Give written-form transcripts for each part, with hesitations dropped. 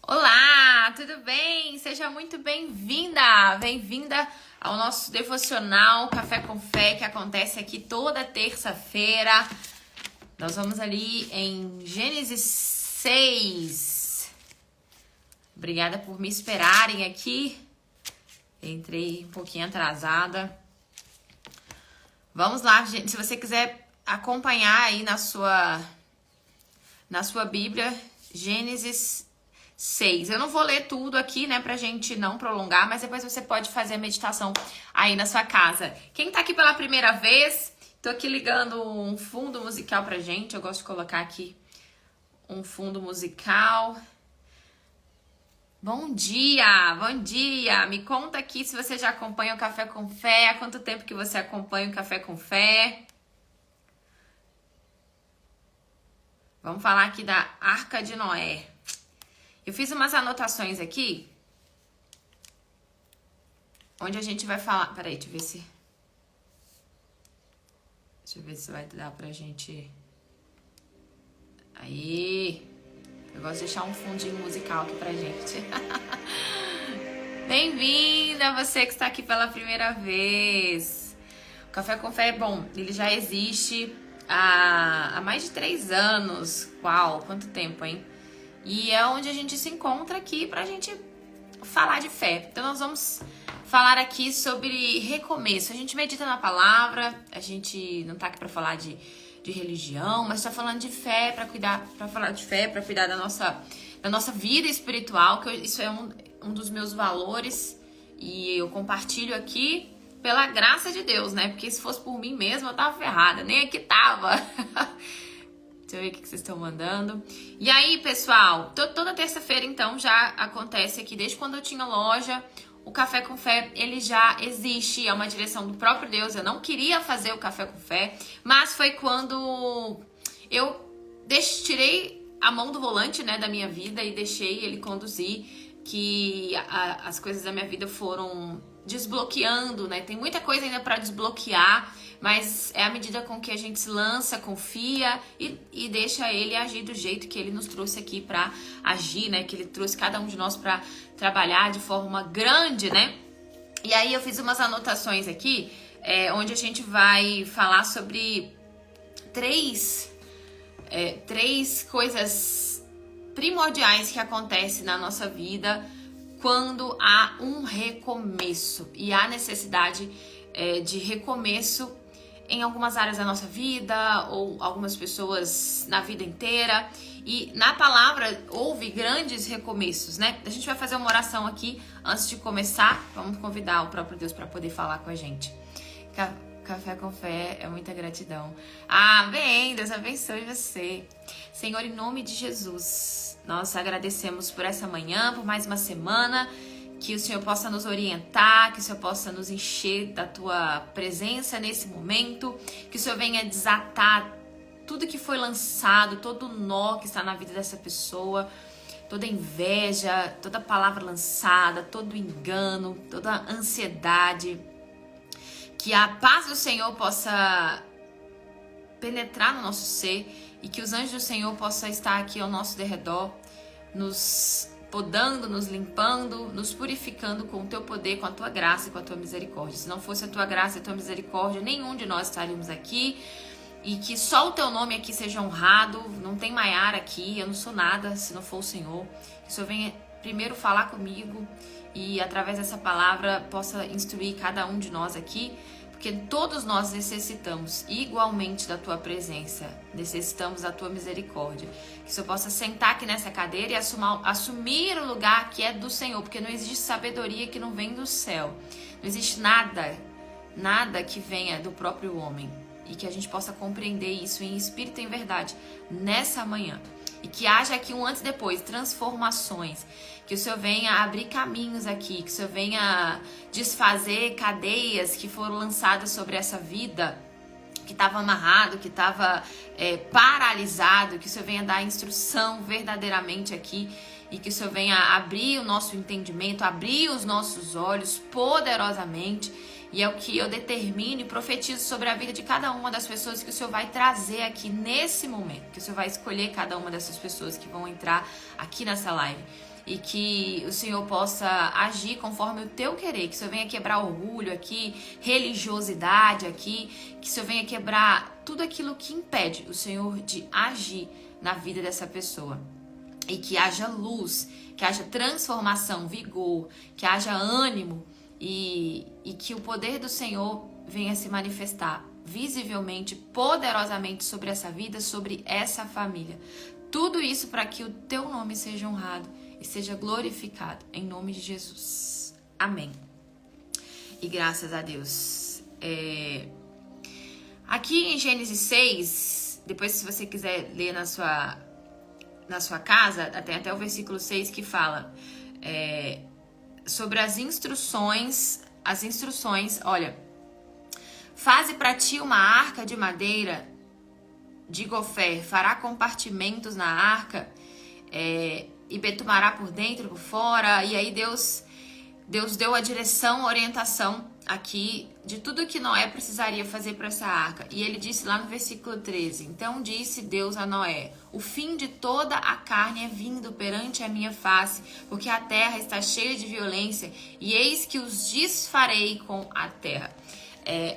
Olá, tudo bem? Seja muito bem-vinda! Bem-vinda ao nosso devocional Café com Fé, que acontece aqui toda terça-feira. Nós vamos ali em Gênesis 6. Obrigada por me esperarem aqui. Entrei um pouquinho atrasada. Vamos lá, gente. Se você quiser acompanhar aí na sua Bíblia, Gênesis 6. Eu não vou ler tudo aqui, né, pra gente não prolongar, mas depois você pode fazer a meditação aí na sua casa. Quem tá aqui pela primeira vez, tô aqui ligando um fundo musical pra gente. Eu gosto de colocar aqui um fundo musical. Bom dia, bom dia! Me conta aqui se você já acompanha o Café com Fé, há quanto tempo que você acompanha o Café com Fé. Vamos falar aqui da Arca de Noé. Eu fiz umas anotações aqui, onde a gente vai falar... Peraí, deixa eu ver se vai dar pra gente... Aí! Eu gosto de deixar um fundinho musical aqui pra gente. Bem-vinda, você que está aqui pela primeira vez. O Café com Fé é bom, ele já existe há mais de 3 anos. Uau, quanto tempo, hein? E é onde a gente se encontra aqui pra gente falar de fé. Então nós vamos falar aqui sobre recomeço. A gente medita na palavra, a gente não tá aqui pra falar de religião, mas tá falando de fé, pra falar de fé, pra cuidar da nossa vida espiritual, que isso é um dos meus valores e eu compartilho aqui pela graça de Deus, né? Porque se fosse por mim mesma, eu tava ferrada, nem aqui tava. Deixa eu ver o que vocês estão mandando. E aí, pessoal, toda terça-feira, então, já acontece aqui, desde quando eu tinha loja, o Café com Fé, ele já existe, é uma direção do próprio Deus. Eu não queria fazer o Café com Fé, mas foi quando eu tirei a mão do volante, né, da minha vida e deixei ele conduzir, que as coisas da minha vida foram desbloqueando, né? Tem muita coisa ainda para desbloquear, mas é à medida com que a gente se lança, confia e deixa ele agir do jeito que ele nos trouxe aqui para agir, né? Que ele trouxe cada um de nós para trabalhar de forma grande, né? E aí eu fiz umas anotações aqui, onde a gente vai falar sobre três coisas primordiais que acontecem na nossa vida quando há um recomeço. E há necessidade de recomeço em algumas áreas da nossa vida, ou algumas pessoas na vida inteira. E na palavra houve grandes recomeços, né? A gente vai fazer uma oração aqui antes de começar. Vamos convidar o próprio Deus para poder falar com a gente. Café com Fé é muita gratidão. Amém. Deus abençoe você. Senhor, em nome de Jesus, nós agradecemos por essa manhã, por mais uma semana, que o Senhor possa nos orientar, que o Senhor possa nos encher da Tua presença nesse momento, que o Senhor venha desatar tudo que foi lançado, todo nó que está na vida dessa pessoa, toda inveja, toda palavra lançada, todo engano, toda ansiedade. Que a paz do Senhor possa penetrar no nosso ser e que os anjos do Senhor possam estar aqui ao nosso derredor, nos podando, nos limpando, nos purificando com o Teu poder, com a Tua graça e com a Tua misericórdia. Se não fosse a Tua graça e a Tua misericórdia, nenhum de nós estaríamos aqui. E que só o Teu nome aqui seja honrado. Não tem Maiara aqui, eu não sou nada se não for o Senhor. Que o Senhor venha primeiro falar comigo e através dessa palavra possa instruir cada um de nós aqui, porque todos nós necessitamos igualmente da Tua presença, necessitamos da Tua misericórdia. Que o Senhor possa sentar aqui nessa cadeira e assumir o lugar que é do Senhor, porque não existe sabedoria que não vem do céu, não existe nada que venha do próprio homem, e que a gente possa compreender isso em espírito e em verdade nessa manhã. E que haja aqui um antes e depois, transformações. Que o Senhor venha abrir caminhos aqui. Que o Senhor venha desfazer cadeias que foram lançadas sobre essa vida, que estava amarrado, que estava paralisado. Que o Senhor venha dar instrução verdadeiramente aqui. E que o Senhor venha abrir o nosso entendimento, abrir os nossos olhos poderosamente. E é o que eu determino e profetizo sobre a vida de cada uma das pessoas que o Senhor vai trazer aqui nesse momento. Que o Senhor vai escolher cada uma dessas pessoas que vão entrar aqui nessa live. e que o Senhor possa agir conforme o teu querer, que o Senhor venha quebrar orgulho aqui, religiosidade aqui, que o Senhor venha quebrar tudo aquilo que impede o Senhor de agir na vida dessa pessoa. E que haja luz, que haja transformação, vigor, que haja ânimo e que o poder do Senhor venha se manifestar visivelmente, poderosamente sobre essa vida, sobre essa família. Tudo isso para que o teu nome seja honrado e seja glorificado, em nome de Jesus. Amém. E graças a Deus. Aqui em Gênesis 6, depois se você quiser ler na sua casa, tem até o versículo 6 que fala sobre as instruções, olha, faze para ti uma arca de madeira de gofer, fará compartimentos na arca e betumará por dentro e por fora. E aí Deus deu a direção, a orientação aqui de tudo que Noé precisaria fazer para essa arca. E ele disse lá no versículo 13, então disse Deus a Noé, o fim de toda a carne é vindo perante a minha face, porque a terra está cheia de violência, e eis que os desfarei com a terra.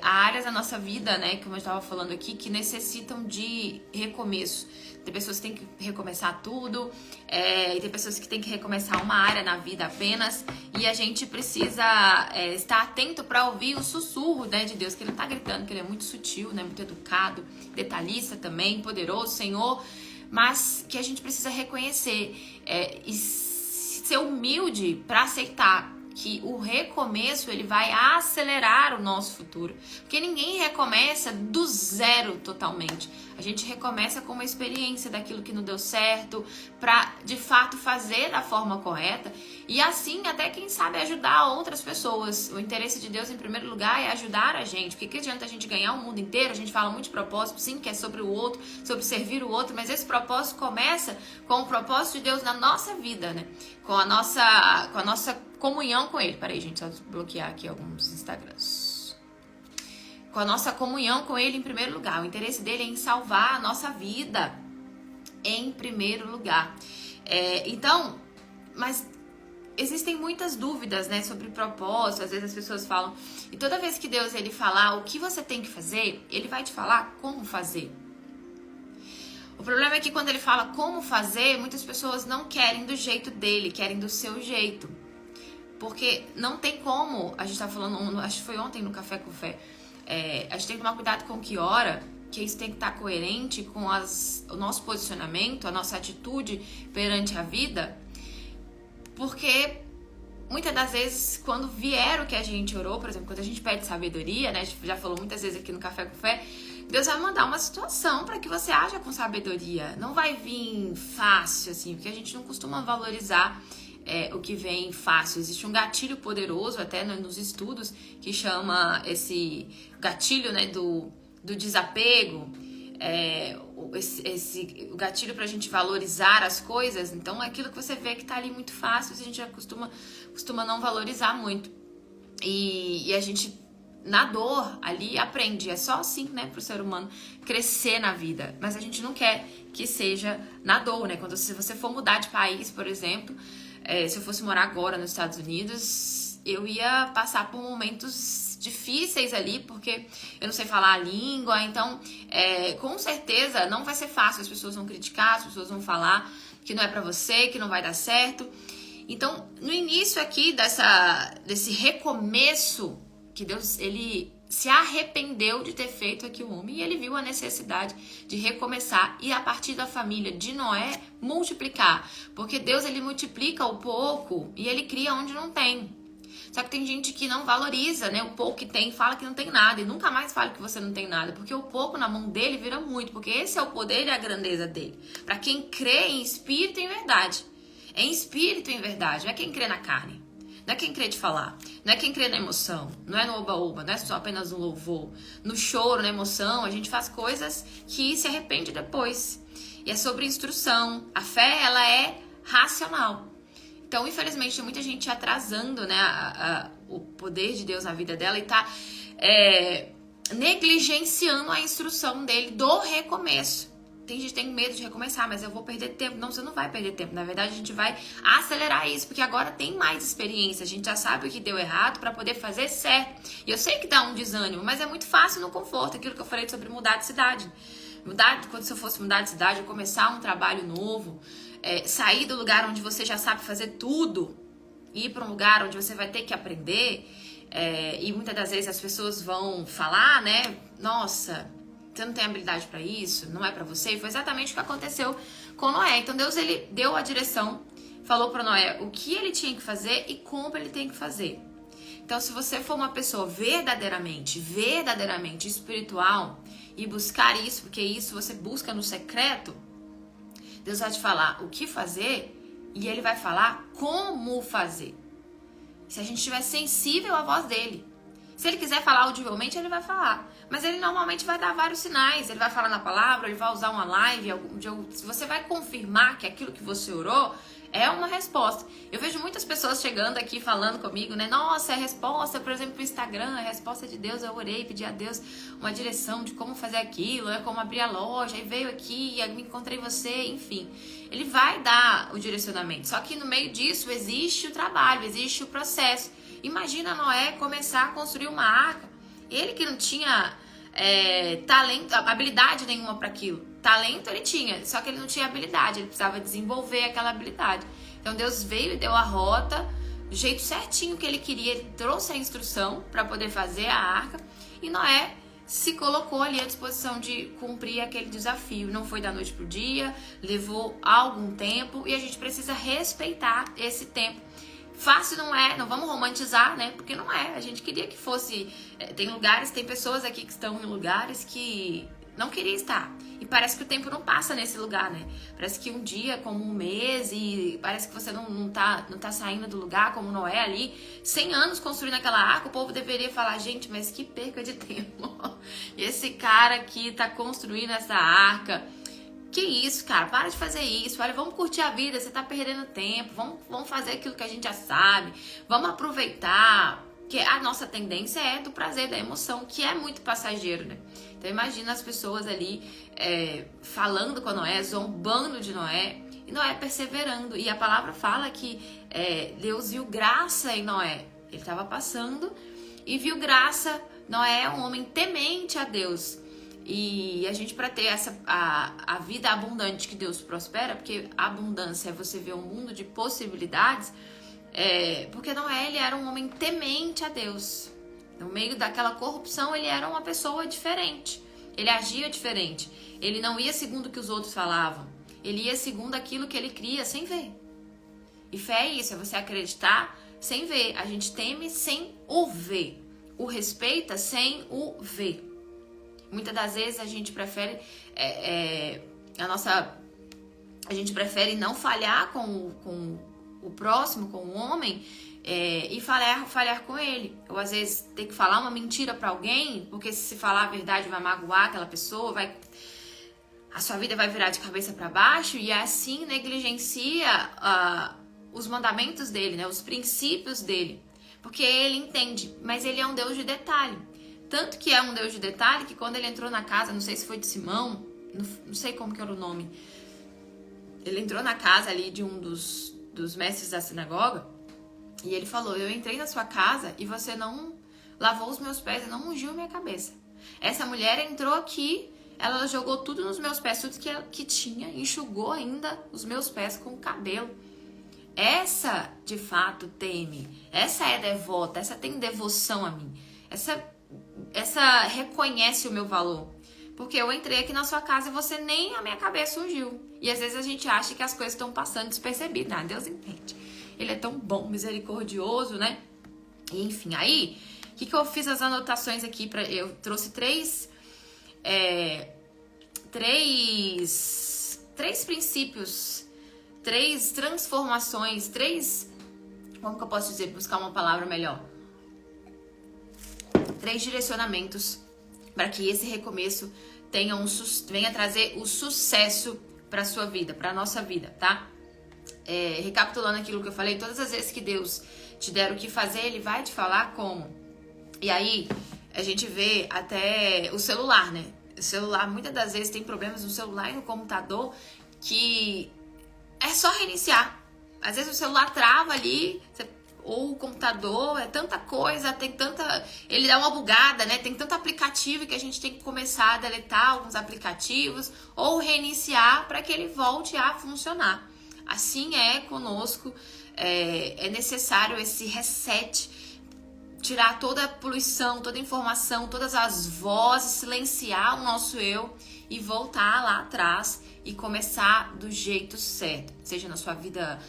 Há áreas da nossa vida, né, como eu estava falando aqui, que necessitam de recomeço. Tem pessoas que têm que recomeçar tudo, e tem pessoas que têm que recomeçar uma área na vida apenas, e a gente precisa estar atento para ouvir o sussurro, né, de Deus, que Ele está gritando, que Ele é muito sutil, né, muito educado, detalhista também, poderoso, Senhor, mas que a gente precisa reconhecer e ser humilde para aceitar que o recomeço ele vai acelerar o nosso futuro, porque ninguém recomeça do zero totalmente. A gente recomeça com uma experiência daquilo que não deu certo, para de fato fazer da forma correta e assim até quem sabe ajudar outras pessoas. O interesse de Deus em primeiro lugar é ajudar a gente, porque que adianta a gente ganhar o mundo inteiro? A gente fala muito de propósito, sim, que é sobre o outro, sobre servir o outro, mas esse propósito começa com o propósito de Deus na nossa vida, né? Com a nossa comunhão com Ele. Peraí, gente, só desbloquear aqui alguns Instagrams. Com a nossa comunhão com Ele em primeiro lugar. O interesse dele é em salvar a nossa vida em primeiro lugar. Então, mas existem muitas dúvidas, né, sobre propósito. Às vezes as pessoas falam, e toda vez que Deus ele falar o que você tem que fazer, Ele vai te falar como fazer. O problema é que quando Ele fala como fazer, muitas pessoas não querem do jeito dele, querem do seu jeito. Porque não tem como, a gente tá falando, acho que foi ontem no Café com Fé, a gente tem que tomar cuidado com o que ora, que isso tem que estar coerente com o nosso posicionamento, a nossa atitude perante a vida, porque muitas das vezes, quando vier o que a gente orou, por exemplo, quando a gente pede sabedoria, né, a gente já falou muitas vezes aqui no Café com Fé, Deus vai mandar uma situação para que você haja com sabedoria. Não vai vir fácil, assim, porque a gente não costuma valorizar o que vem fácil. Existe um gatilho poderoso, até nos estudos, que chama esse gatilho, né, do desapego, o gatilho pra gente valorizar as coisas. Então, é aquilo que você vê que tá ali muito fácil, a gente já costuma não valorizar muito. E a gente, na dor, ali aprende. É só assim, né, pro ser humano crescer na vida. Mas a gente não quer que seja na dor, né? Se você for mudar de país, por exemplo, se eu fosse morar agora nos Estados Unidos, eu ia passar por momentos difíceis ali, porque eu não sei falar a língua, então com certeza não vai ser fácil, as pessoas vão criticar, as pessoas vão falar que não é pra você, que não vai dar certo. Então, no início aqui desse recomeço, que Deus, ele se arrependeu de ter feito aqui o homem, e ele viu a necessidade de recomeçar e a partir da família de Noé multiplicar, porque Deus ele multiplica o pouco e ele cria onde não tem. Só que tem gente que não valoriza, né, o pouco que tem, fala que não tem nada e nunca mais fala que você não tem nada, porque o pouco na mão dele vira muito, porque esse é o poder e a grandeza dele. Para quem crê em espírito e em verdade, em espírito e em verdade, não é quem crê na carne. Não é quem crê de falar, não é quem crê na emoção, não é no oba-oba, não é só apenas no louvor. No choro, na emoção, a gente faz coisas que se arrepende depois. E é sobre instrução. A fé, ela é racional. Então, infelizmente, tem muita gente atrasando, né, o poder de Deus na vida dela e tá negligenciando a instrução dele do recomeço. tem gente que tem medo de recomeçar, mas eu vou perder tempo. Não, você não vai perder tempo. Na verdade, a gente vai acelerar isso, porque agora tem mais experiência. A gente já sabe o que deu errado para poder fazer certo. E eu sei que dá um desânimo, mas é muito fácil no conforto. Aquilo que eu falei sobre mudar de cidade. Quando se eu fosse mudar de cidade, eu começar um trabalho novo, sair do lugar onde você já sabe fazer tudo, ir para um lugar onde você vai ter que aprender. E muitas das vezes as pessoas vão falar, né? Nossa, você não tem habilidade para isso, não é para você. E foi exatamente o que aconteceu com Noé. Então Deus, ele deu a direção, falou para Noé o que ele tinha que fazer e como ele tem que fazer. Então, se você for uma pessoa verdadeiramente espiritual e buscar isso, porque isso você busca no secreto, Deus vai te falar o que fazer e ele vai falar como fazer. Se a gente estiver sensível à voz dele. Se ele quiser falar audivelmente, ele vai falar. Mas ele normalmente vai dar vários sinais. Ele vai falar na palavra, ele vai usar uma live. Se você vai confirmar que aquilo que você orou é uma resposta. Eu vejo muitas pessoas chegando aqui falando comigo, né? Nossa, é resposta, por exemplo, pro Instagram, é resposta de Deus. Eu orei, pedi a Deus uma direção de como fazer aquilo, como abrir a loja. Aí veio aqui, me encontrei você, enfim. Ele vai dar o direcionamento. Só que no meio disso existe o trabalho, existe o processo. Imagina Noé começar a construir uma arca. Ele que não tinha talento, habilidade nenhuma para aquilo. Talento ele tinha, só que ele não tinha habilidade. Ele precisava desenvolver aquela habilidade. Então Deus veio e deu a rota, do jeito certinho que ele queria. Ele trouxe a instrução para poder fazer a arca. E Noé se colocou ali à disposição de cumprir aquele desafio. Não foi da noite pro dia, levou algum tempo. E a gente precisa respeitar esse tempo. Fácil não é, não vamos romantizar, né? Porque não é. A gente queria que fosse. Tem pessoas aqui que estão em lugares que não queria estar. E parece que o tempo não passa nesse lugar, né? Parece que um dia como um mês e parece que você não tá saindo do lugar como Noé ali. 100 anos construindo aquela arca, o povo deveria falar, gente, mas que perca de tempo. Esse cara aqui tá construindo essa arca. Que isso, cara, para de fazer isso. Olha, vamos curtir a vida, você tá perdendo tempo. Vamos fazer aquilo que a gente já sabe. Vamos aproveitar. Que a nossa tendência é do prazer, da emoção, que é muito passageiro, né? Então imagina as pessoas ali falando com Noé, zombando de Noé, e Noé perseverando. E a palavra fala que Deus viu graça em Noé. Ele estava passando e viu graça. Noé é um homem temente a Deus. E a gente, para ter a vida abundante que Deus prospera, porque a abundância é você ver um mundo de possibilidades, porque Noé, ele era um homem temente a Deus. No meio daquela corrupção, ele era uma pessoa diferente. Ele agia diferente. Ele não ia segundo o que os outros falavam. Ele ia segundo aquilo que ele cria, sem ver. E fé é isso, é você acreditar sem ver. A gente teme sem o ver. O respeita sem o ver. Muitas das vezes a gente prefere a gente prefere não falhar com o próximo, com o homem, e falhar com ele. Ou às vezes ter que falar uma mentira para alguém, porque se falar a verdade vai magoar aquela pessoa, a sua vida vai virar de cabeça para baixo, e assim negligencia os mandamentos dele, né, os princípios dele. Porque ele entende, mas ele é um Deus de detalhe. Tanto que é um Deus de detalhe que quando ele entrou na casa, não sei se foi de Simão, não sei como que era o nome, ele entrou na casa ali de um dos mestres da sinagoga e ele falou, eu entrei na sua casa e você não lavou os meus pés e não ungiu minha cabeça. Essa mulher entrou aqui, ela jogou tudo nos meus pés, tudo que tinha, enxugou ainda os meus pés com o cabelo. Essa, de fato, teme, essa é devota, essa tem devoção a mim, essa reconhece o meu valor. Porque eu entrei aqui na sua casa e você nem a minha cabeça ungiu. E às vezes a gente acha que as coisas estão passando despercebidas. Ah, Deus entende. Ele é tão bom, misericordioso, né? E, enfim, aí, o que eu fiz as anotações aqui? Eu trouxe três princípios, 3 transformações, 3... Como que eu posso dizer? Buscar uma palavra melhor. 3 direcionamentos para que esse recomeço venha trazer o sucesso para a sua vida, para a nossa vida, tá? Recapitulando aquilo que eu falei, todas as vezes que Deus te der o que fazer, Ele vai te falar como. E aí, a gente vê até o celular, né? O celular, muitas das vezes, tem problemas no celular e no computador que é só reiniciar. Às vezes o celular trava ali, ou o computador, é tanta coisa, tem tanta... Ele dá uma bugada, né? Tem tanto aplicativo que a gente tem que começar a deletar alguns aplicativos ou reiniciar para que ele volte a funcionar. Assim é conosco, é necessário esse reset, tirar toda a poluição, toda a informação, todas as vozes, silenciar o nosso eu e voltar lá atrás e começar do jeito certo, seja na sua vida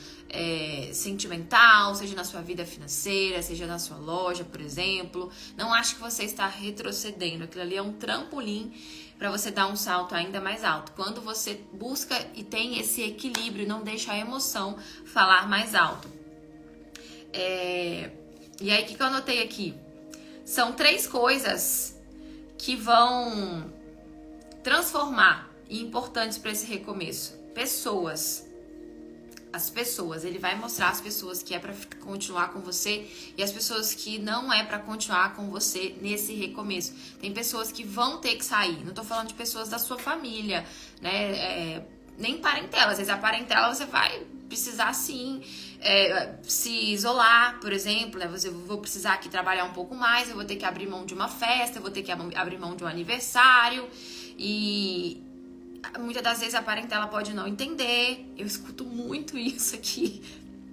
sentimental, seja na sua vida financeira, seja na sua loja, por exemplo. Não ache que você está retrocedendo, aquilo ali é um trampolim para você dar um salto ainda mais alto. Quando você busca e tem esse equilíbrio, não deixa a emoção falar mais alto. E aí, o que eu anotei aqui? São 3 coisas que vão transformar e importantes para esse recomeço. Pessoas. As pessoas. Ele vai mostrar as pessoas que é para continuar com você e as pessoas que não é para continuar com você nesse recomeço. Tem pessoas que vão ter que sair. Não tô falando de pessoas da sua família, né? Nem parentela. Às vezes a parentela você vai precisar sim se isolar, por exemplo, né? Eu vou precisar aqui trabalhar um pouco mais, eu vou ter que abrir mão de uma festa, eu vou ter que abrir mão de um aniversário e muitas das vezes a parentela pode não entender. Eu escuto muito isso aqui.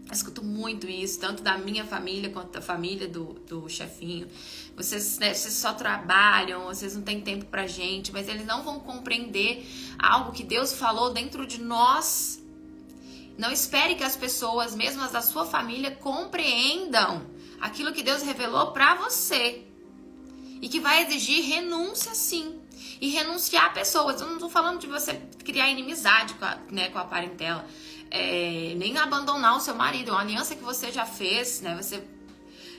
Eu escuto muito isso, tanto da minha família quanto da família do chefinho. Vocês só trabalham, vocês não têm tempo pra gente, mas eles não vão compreender algo que Deus falou dentro de nós. Não espere que as pessoas, mesmo as da sua família, compreendam aquilo que Deus revelou pra você. E que vai exigir renúncia, sim. E renunciar a pessoas. Eu não tô falando de você criar inimizade com a parentela. Nem abandonar o seu marido. É uma aliança que você já fez, né?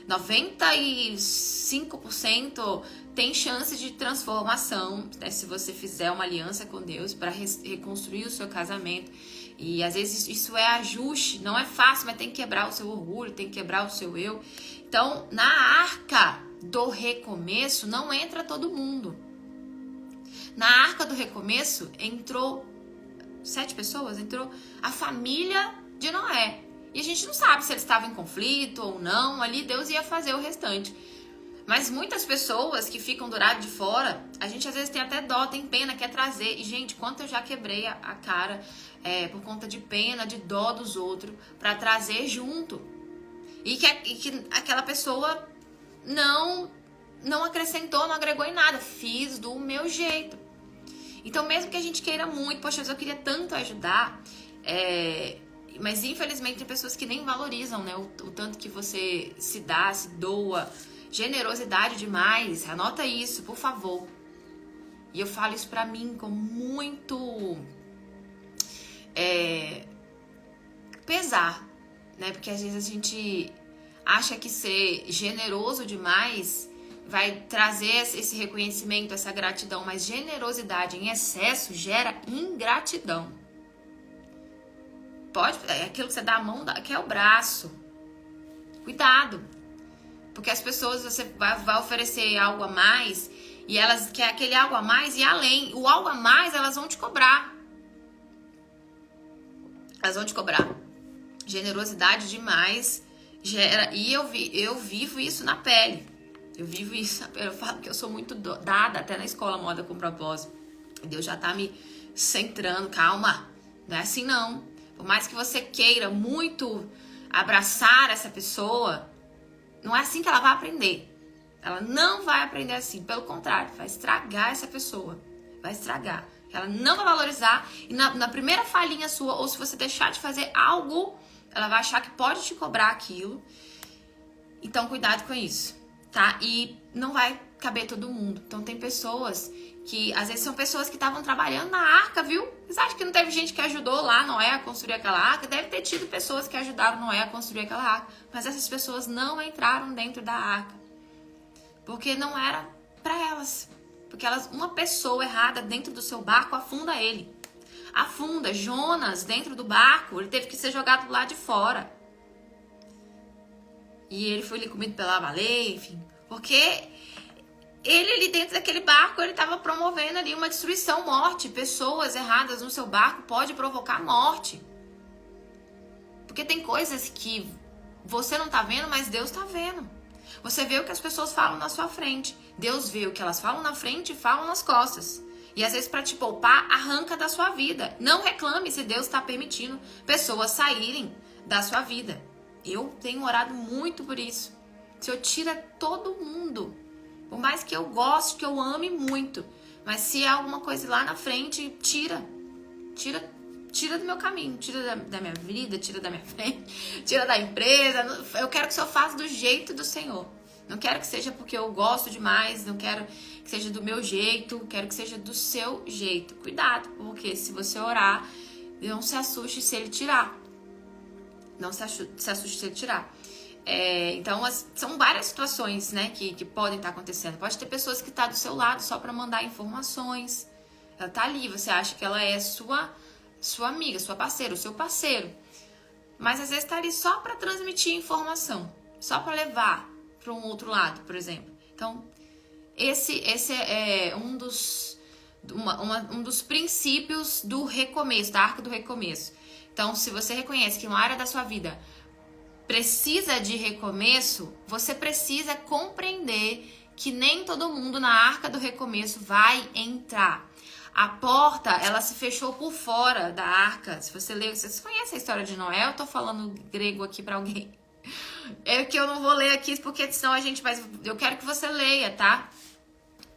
95% tem chance de transformação, né? Se você fizer uma aliança com Deus para reconstruir o seu casamento. E às vezes isso é ajuste. Não é fácil, mas tem que quebrar o seu orgulho, tem que quebrar o seu eu. Então, na arca do recomeço, não entra todo mundo. Na arca do recomeço, entrou 7 pessoas, entrou a família de Noé. E a gente não sabe se eles estavam em conflito ou não, ali Deus ia fazer o restante. Mas muitas pessoas que ficam do lado de fora, a gente às vezes tem até dó, tem pena, quer trazer. E, gente, quanto eu já quebrei a cara por conta de pena, de dó dos outros, para trazer junto. E que aquela pessoa não acrescentou, não agregou em nada. Fiz do meu jeito. Então, mesmo que a gente queira muito, poxa, eu queria tanto ajudar, mas infelizmente tem pessoas que nem valorizam, né? O tanto que você se dá, se doa. Generosidade demais. Anota isso, por favor. E eu falo isso pra mim com muito pesar, né? Porque às vezes a gente acha que ser generoso demais vai trazer esse reconhecimento, essa gratidão, mas generosidade em excesso gera ingratidão. Aquilo que você dá a mão, que é o braço. Cuidado. Porque as pessoas, você vai oferecer algo a mais e elas querem aquele algo a mais e além. O algo a mais, elas vão te cobrar. Elas vão te cobrar. Generosidade demais gera... E eu vivo isso na pele. Eu vivo isso, eu falo que eu sou muito dada até na escola Moda com Propósito. Deus já tá me centrando, calma, não é assim não. Por mais que você queira muito abraçar essa pessoa, não é assim que ela vai aprender. Ela não vai aprender assim, pelo contrário, vai estragar essa pessoa. Vai estragar. Ela não vai valorizar e na primeira falhinha sua, ou se você deixar de fazer algo, ela vai achar que pode te cobrar aquilo. Então, cuidado com isso. Tá? E não vai caber todo mundo. Então tem pessoas que, às vezes são pessoas que estavam trabalhando na arca, viu? Vocês acham que não teve gente que ajudou lá Noé a construir aquela arca? Deve ter tido pessoas que ajudaram Noé a construir aquela arca. Mas essas pessoas não entraram dentro da arca. Porque não era pra elas. Porque uma pessoa errada dentro do seu barco afunda ele. Afunda. Jonas dentro do barco, ele teve que ser jogado lá de fora. E ele foi comido pela baleia, enfim. Porque ele ali dentro daquele barco, ele estava promovendo ali uma destruição, morte. Pessoas erradas no seu barco pode provocar morte. Porque tem coisas que você não tá vendo, mas Deus tá vendo. Você vê o que as pessoas falam na sua frente. Deus vê o que elas falam na frente e falam nas costas. E às vezes para te poupar, arranca da sua vida. Não reclame se Deus está permitindo pessoas saírem da sua vida. Eu tenho orado muito por isso. O Senhor tira todo mundo. Por mais que eu goste, que eu ame muito. Mas se há alguma coisa lá na frente, tira do meu caminho, tira da minha vida, tira da minha frente, tira da empresa. Eu quero que o Senhor faça do jeito do Senhor. Não quero que seja porque eu gosto demais, não quero que seja do meu jeito, quero que seja do seu jeito. Cuidado, porque se você orar, não se assuste se ele tirar. Não se assuste se ele tirar. Então, são várias situações, né, que podem estar acontecendo. Pode ter pessoas que estão do seu lado só para mandar informações. Ela tá ali, você acha que ela é sua amiga, sua parceira, o seu parceiro. Mas às vezes tá ali só para transmitir informação, só para levar para um outro lado, por exemplo. Então, esse é um dos princípios do recomeço, da arca do recomeço. Então, se você reconhece que uma área da sua vida precisa de recomeço, você precisa compreender que nem todo mundo na arca do recomeço vai entrar. A porta, ela se fechou por fora da arca. Se você ler, vocês conhecem a história de Noé? Eu tô falando grego aqui pra alguém. É que eu não vou ler aqui, porque senão a gente vai... Eu quero que você leia, tá?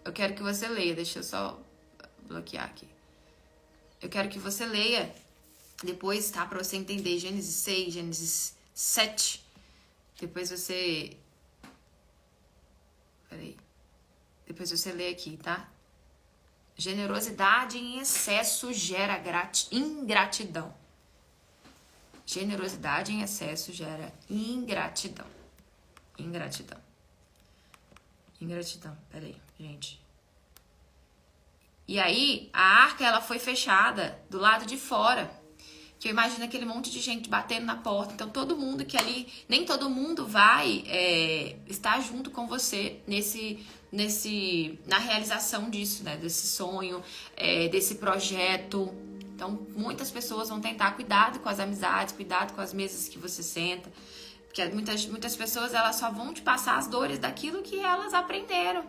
Eu quero que você leia. Deixa eu só bloquear aqui. Eu quero que você leia depois, tá? Pra você entender Gênesis 6, Gênesis 7. Depois você... Peraí. Depois você lê aqui, tá? Generosidade em excesso gera ingratidão. Generosidade em excesso gera ingratidão. Ingratidão. Peraí, gente. E aí, a arca, ela foi fechada do lado de fora. Que eu imagino aquele monte de gente batendo na porta. Então, todo mundo que ali... Nem todo mundo vai estar junto com você na realização disso, né? Desse sonho, desse projeto. Então, muitas pessoas vão tentar cuidado com as amizades, cuidado com as mesas que você senta. Porque muitas pessoas, elas só vão te passar as dores daquilo que elas aprenderam.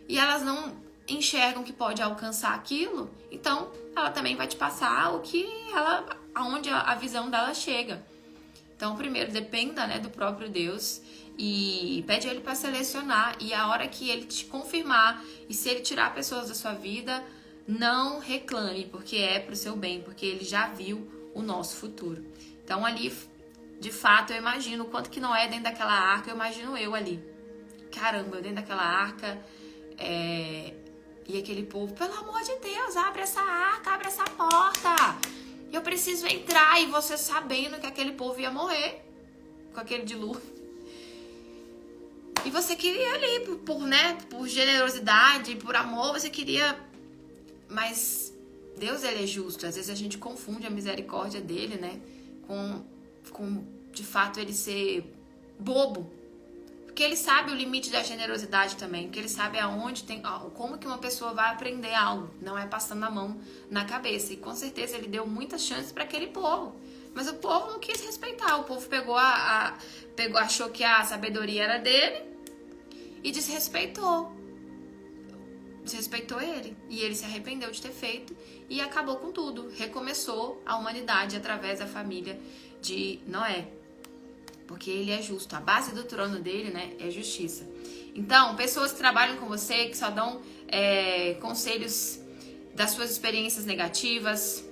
E elas não enxergam que pode alcançar aquilo. Então, ela também vai te passar aonde a visão dela chega. Então, primeiro, dependa, né, do próprio Deus e pede ele para selecionar. E a hora que ele te confirmar e se ele tirar pessoas da sua vida, não reclame, porque é pro seu bem, porque ele já viu o nosso futuro. Então, ali, de fato, eu imagino o quanto que não é dentro daquela arca, eu imagino eu ali. Caramba, eu dentro daquela arca, e aquele povo, pelo amor de Deus, abre essa arca, abre essa porta. Eu preciso entrar, e você sabendo que aquele povo ia morrer com aquele dilúvio. E você queria ali, por generosidade, por amor, você queria... Mas Deus, ele é justo. Às vezes a gente confunde a misericórdia dele, né? Com de fato, ele ser bobo. Porque ele sabe o limite da generosidade também. Porque ele sabe como que uma pessoa vai aprender algo. Não é passando a mão na cabeça. E com certeza ele deu muitas chances para aquele povo. Mas o povo não quis respeitar. O povo achou que a sabedoria era dele e desrespeitou ele. E ele se arrependeu de ter feito e acabou com tudo. Recomeçou a humanidade através da família de Noé. Porque ele é justo. A base do trono dele, né, é justiça. Então, pessoas que trabalham com você, que só dão conselhos das suas experiências negativas.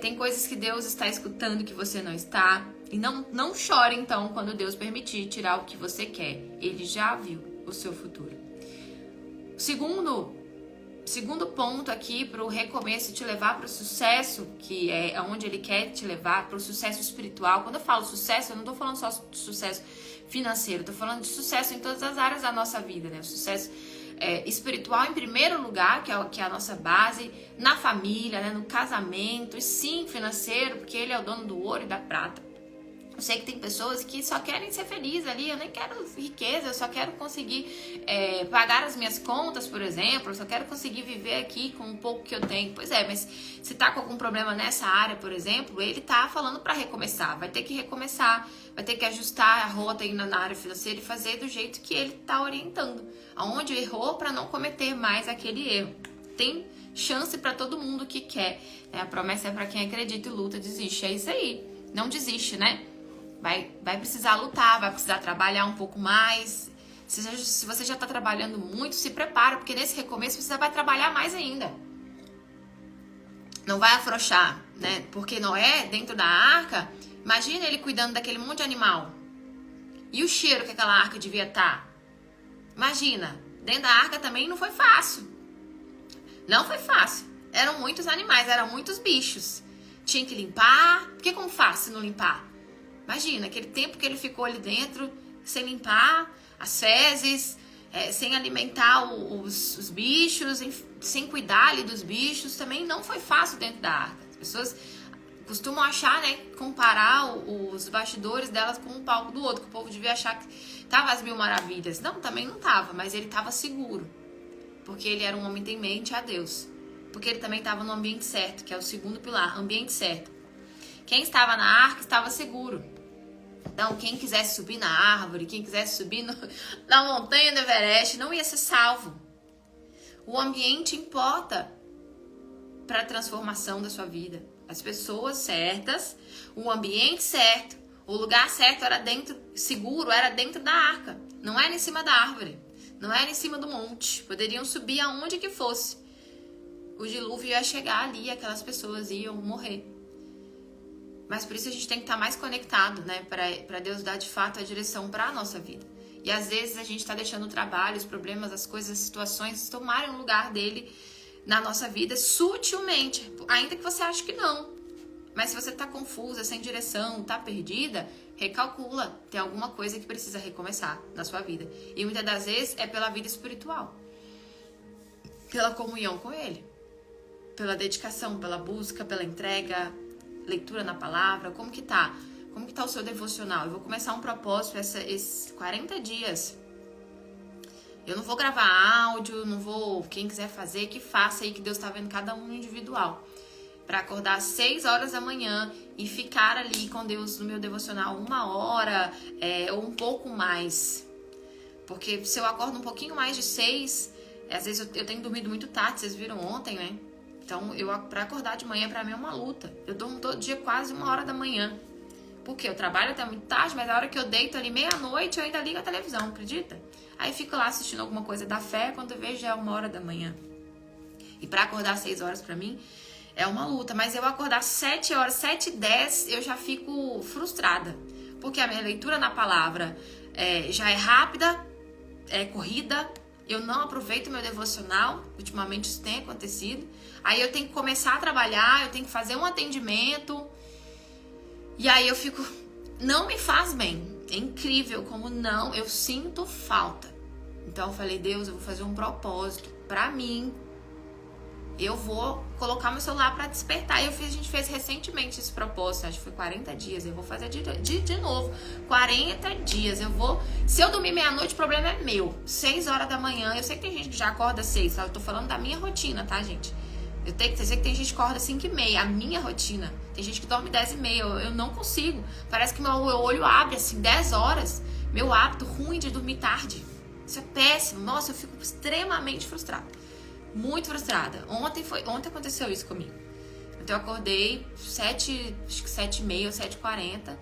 Tem coisas que Deus está escutando que você não está. E não chore, então, quando Deus permitir tirar o que você quer. Ele já viu o seu futuro. Segundo ponto aqui para o recomeço te levar para o sucesso, que é onde ele quer te levar, para o sucesso espiritual. Quando eu falo sucesso, eu não estou falando só de sucesso financeiro, estou falando de sucesso em todas as áreas da nossa vida, né? O sucesso espiritual em primeiro lugar, que é a nossa base, na família, né? No casamento, e sim financeiro, porque ele é o dono do ouro e da prata. O Eu sei que tem pessoas que só querem ser felizes ali, eu nem quero riqueza, eu só quero conseguir pagar as minhas contas, por exemplo, eu só quero conseguir viver aqui com um pouco que eu tenho. Pois é, mas se tá com algum problema nessa área, por exemplo, ele tá falando para recomeçar, vai ter que recomeçar, vai ter que ajustar a rota aí na área financeira e fazer do jeito que ele tá orientando, aonde errou para não cometer mais aquele erro. Tem chance para todo mundo que quer, né? A promessa é para quem acredita e luta, desiste, é isso aí, não desiste, né? Vai precisar lutar, vai precisar trabalhar um pouco mais. Se você já está trabalhando muito, se prepara, porque nesse recomeço você vai trabalhar mais ainda. Não vai afrouxar, né? Porque Noé, dentro da arca, imagina ele cuidando daquele monte de animal. E o cheiro que aquela arca devia estar. Imagina, dentro da arca também não foi fácil. Não foi fácil. Eram muitos animais, eram muitos bichos. Tinha que limpar. Porque como faz se não limpar? Imagina, aquele tempo que ele ficou ali dentro, sem limpar as fezes, sem alimentar os bichos, sem cuidar ali dos bichos, também não foi fácil dentro da arca. As pessoas costumam achar, né, comparar os bastidores delas com um palco do outro, que o povo devia achar que tava às mil maravilhas. Não, também não tava, mas ele tava seguro, porque ele era um homem temente a Deus, porque ele também estava no ambiente certo, que é o segundo pilar, ambiente certo. Quem estava na arca estava seguro. Então, quem quisesse subir na árvore, quem quisesse subir na montanha do Everest, não ia ser salvo. O ambiente importa para a transformação da sua vida. As pessoas certas, o ambiente certo, o lugar certo era dentro, seguro, era dentro da arca. Não era em cima da árvore, não era em cima do monte. Poderiam subir aonde que fosse. O dilúvio ia chegar ali, aquelas pessoas iam morrer. Mas por isso a gente tem que estar mais conectado, né? Para Deus dar de fato a direção para a nossa vida. E às vezes a gente está deixando o trabalho, os problemas, as coisas, as situações tomarem um lugar dele na nossa vida sutilmente. Ainda que você ache que não. Mas se você está confusa, sem direção, está perdida, recalcula. Tem alguma coisa que precisa recomeçar na sua vida. E muitas das vezes é pela vida espiritual. Pela comunhão com ele. Pela dedicação, pela busca, pela entrega, leitura na palavra. Como que tá? Como que tá o seu devocional? Eu vou começar um propósito esses 40 dias. Eu não vou gravar áudio, não vou... Quem quiser fazer, que faça aí, que Deus tá vendo cada um individual. Pra acordar às 6 horas da manhã e ficar ali com Deus no meu devocional 1 hora ou um pouco mais. Porque se eu acordo um pouquinho mais de 6, às vezes eu tenho dormido muito tarde, vocês viram ontem, né? Então, pra acordar de manhã, pra mim é uma luta. Eu durmo todo dia quase 1 hora da manhã. Porque eu trabalho até muito tarde, mas a hora que eu deito ali meia-noite, eu ainda ligo a televisão, acredita? Aí fico lá assistindo alguma coisa da fé, quando eu vejo já é 1 hora da manhã. E pra acordar 6 horas pra mim, é uma luta. Mas eu acordar 7 horas, 7h10, eu já fico frustrada. Porque a minha leitura na palavra já é rápida, é corrida. Eu não aproveito meu devocional. Ultimamente isso tem acontecido. Aí eu tenho que começar a trabalhar, eu tenho que fazer um atendimento. E aí eu fico... Não me faz bem. É incrível como não... Eu sinto falta. Então eu falei, Deus, eu vou fazer um propósito pra mim. Eu vou colocar meu celular pra despertar. E a gente fez recentemente esse propósito. Acho que foi 40 dias. Eu vou fazer de novo. 40 dias. Eu vou... Se eu dormir meia-noite, o problema é meu. 6 horas da manhã. Eu sei que tem gente que já acorda 6. Tá? Eu tô falando da minha rotina, tá, gente? Eu sei que tem gente que acorda 5h30. A minha rotina. Tem gente que dorme 10h30. Eu não consigo. Parece que meu olho abre assim 10 horas. Meu hábito ruim de dormir tarde. Isso é péssimo. Nossa, eu fico extremamente frustrada. Muito frustrada. Ontem aconteceu isso comigo. Então eu acordei 7h30 ou 7h40.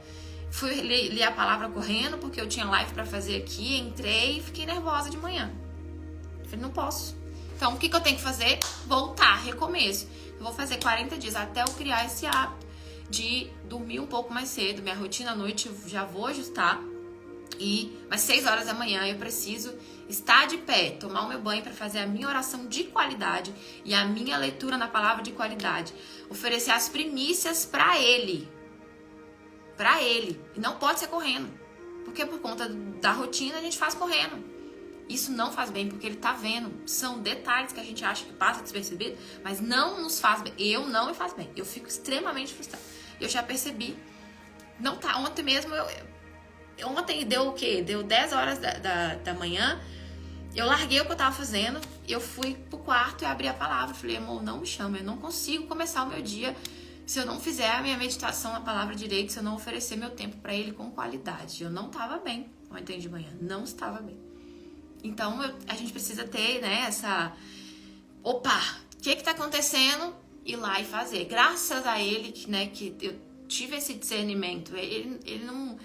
Fui ler a palavra correndo, porque eu tinha live pra fazer aqui. Entrei e fiquei nervosa de manhã. Falei, não posso. Então o que eu tenho que fazer? Voltar, recomeço. Eu vou fazer 40 dias até eu criar esse hábito de dormir um pouco mais cedo. Minha rotina à noite eu já vou ajustar. Mas 6 horas da manhã eu preciso estar de pé, tomar o meu banho para fazer a minha oração de qualidade e a minha leitura na palavra de qualidade. Oferecer as primícias para Ele. Para Ele. E não pode ser correndo. Porque por conta da rotina a gente faz correndo. Isso não faz bem, porque Ele tá vendo. São detalhes que a gente acha que passa despercebido, mas não nos faz bem. Não me faz bem. Eu fico extremamente frustrada. Eu já percebi Não tá. Ontem mesmo, ontem deu o quê? Deu 10 horas da manhã. Eu larguei o que eu tava fazendo. Eu fui pro quarto e abri a palavra. Falei, amor, não me chama. Eu não consigo começar o meu dia se eu não fizer a minha meditação na palavra direito, se eu não oferecer meu tempo pra ele com qualidade. Eu não tava bem ontem de manhã. Não estava bem. Então, a gente precisa ter, né, essa... Opa, o que tá acontecendo? Ir lá e fazer. Graças a ele, né, que eu tive esse discernimento. Ele não...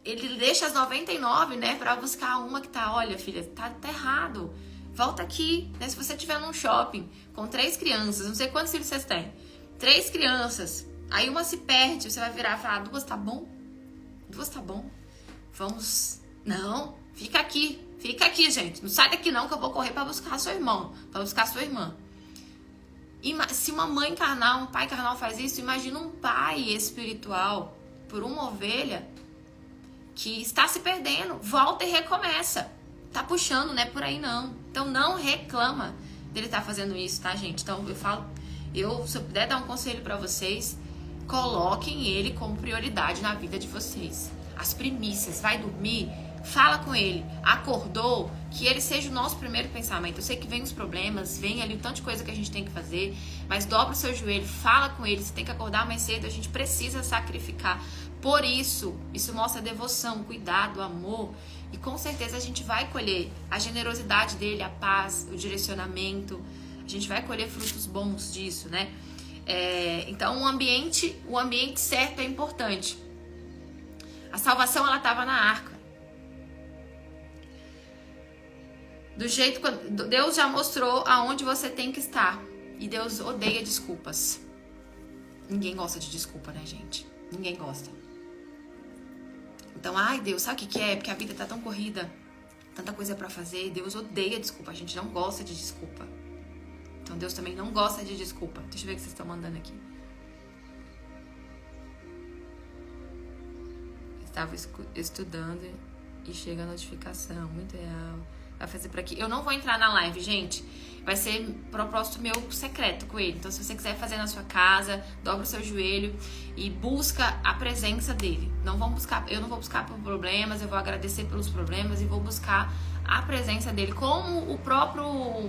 Ele deixa as 99, né, pra buscar uma que tá... Olha, filha, tá errado. Volta aqui, né? Se você estiver num shopping com 3 crianças, não sei quantos filhos vocês têm. 3 crianças. Aí uma se perde, você vai virar e falar, 2 tá bom? 2 tá bom? Vamos... Não, fica aqui, gente. Não sai daqui não, que eu vou correr pra buscar seu irmão, pra buscar sua irmã. Se uma mãe carnal, um pai carnal faz isso, imagina um pai espiritual por uma ovelha que está se perdendo. Volta e recomeça. Tá puxando, não é por aí não. Então não reclama dele estar fazendo isso, tá, gente? Então eu falo, se eu puder dar um conselho pra vocês, coloquem ele como prioridade na vida de vocês. As primícias, vai dormir, fala com ele, acordou, que ele seja o nosso primeiro pensamento. Eu sei que vem os problemas, vem ali um tanto de coisa que a gente tem que fazer, mas dobra o seu joelho, fala com ele, você tem que acordar mais cedo, a gente precisa sacrificar. Por isso mostra devoção, cuidado, amor, e com certeza a gente vai colher a generosidade dele, a paz, o direcionamento, a gente vai colher frutos bons disso, né? Então o ambiente certo é importante. A salvação, ela estava na arca. Do jeito que Deus já mostrou aonde você tem que estar. E Deus odeia desculpas. Ninguém gosta de desculpa, né, gente? Ninguém gosta. Então, ai, Deus, sabe o que é? Porque a vida tá tão corrida, tanta coisa pra fazer. Deus odeia desculpa. A gente não gosta de desculpa. Então, Deus também não gosta de desculpa. Deixa eu ver o que vocês estão mandando aqui. Estava estudando e chega a notificação. Muito real. Vai fazer por aqui. Eu não vou entrar na live, gente. Vai ser propósito meu secreto com ele. Então, se você quiser fazer na sua casa, dobra o seu joelho e busca a presença dele. Eu não vou buscar por problemas, eu vou agradecer pelos problemas e vou buscar a presença dele. Como o próprio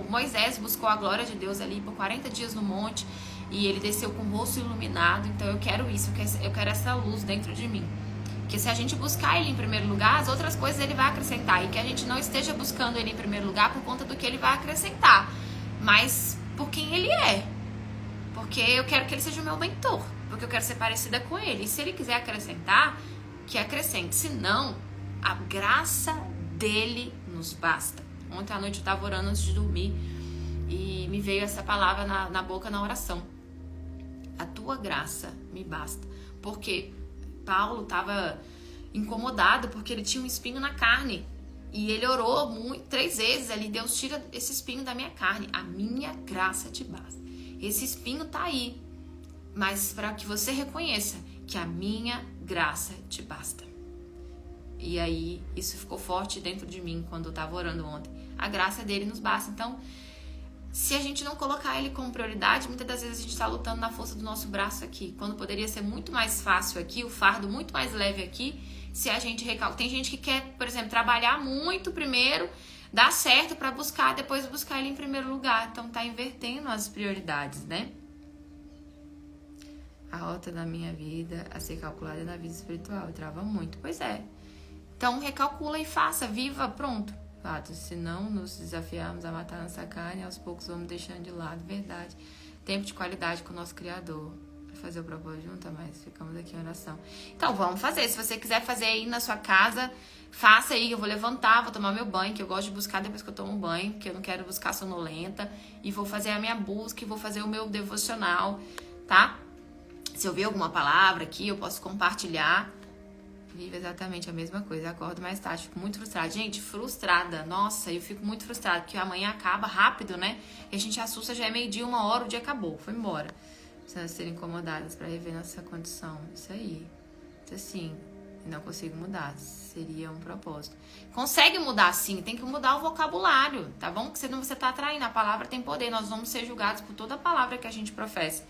Moisés buscou a glória de Deus ali por 40 dias no monte e ele desceu com o rosto iluminado. Então, eu quero isso, eu quero essa luz dentro de mim. Porque se a gente buscar ele em primeiro lugar, as outras coisas ele vai acrescentar. E que a gente não esteja buscando ele em primeiro lugar por conta do que ele vai acrescentar. Mas por quem ele é. Porque eu quero que ele seja o meu mentor. Porque eu quero ser parecida com ele. E se ele quiser acrescentar, que acrescente. Se não, a graça dele nos basta. Ontem à noite eu estava orando antes de dormir. E me veio essa palavra na boca na oração. A tua graça me basta. Porque Paulo estava incomodado porque ele tinha um espinho na carne. E ele orou 3 vezes ali, Deus, tira esse espinho da minha carne. A minha graça te basta. Esse espinho tá aí. Mas para que você reconheça que a minha graça te basta. E aí, isso ficou forte dentro de mim quando eu estava orando ontem. A graça dele nos basta. Então, se a gente não colocar ele como prioridade, muitas das vezes a gente está lutando na força do nosso braço aqui. Quando poderia ser muito mais fácil aqui, o fardo muito mais leve aqui, se a gente recalca. Tem gente que quer, por exemplo, trabalhar muito primeiro, dar certo para buscar, depois buscar ele em primeiro lugar. Então tá invertendo as prioridades, né? A rota da minha vida a ser calculada na vida espiritual. Eu trava muito. Pois é. Então recalcula e faça, viva, pronto. Fato, se não nos desafiarmos a matar nossa carne, aos poucos vamos deixando de lado, verdade. Tempo de qualidade com o nosso Criador. Vai fazer o propósito junto, mas ficamos aqui em oração. Então, vamos fazer. Se você quiser fazer aí na sua casa, faça aí. Eu vou levantar, vou tomar meu banho, que eu gosto de buscar depois que eu tomo banho, porque eu não quero buscar sonolenta. E vou fazer a minha busca e vou fazer o meu devocional, tá? Se eu ver alguma palavra aqui, eu posso compartilhar. Vivo exatamente a mesma coisa. Acordo mais tarde, fico muito frustrada. Gente, frustrada. Nossa, eu fico muito frustrada, porque amanhã acaba rápido, né? E a gente assusta, já é 12h, 1h, o dia acabou, foi embora. Precisamos ser incomodadas para rever nossa condição. Isso aí. Isso assim, não consigo mudar. Seria um propósito. Consegue mudar sim, tem que mudar o vocabulário, tá bom? Porque senão você tá atraindo. A palavra tem poder. Nós vamos ser julgados por toda a palavra que a gente professa.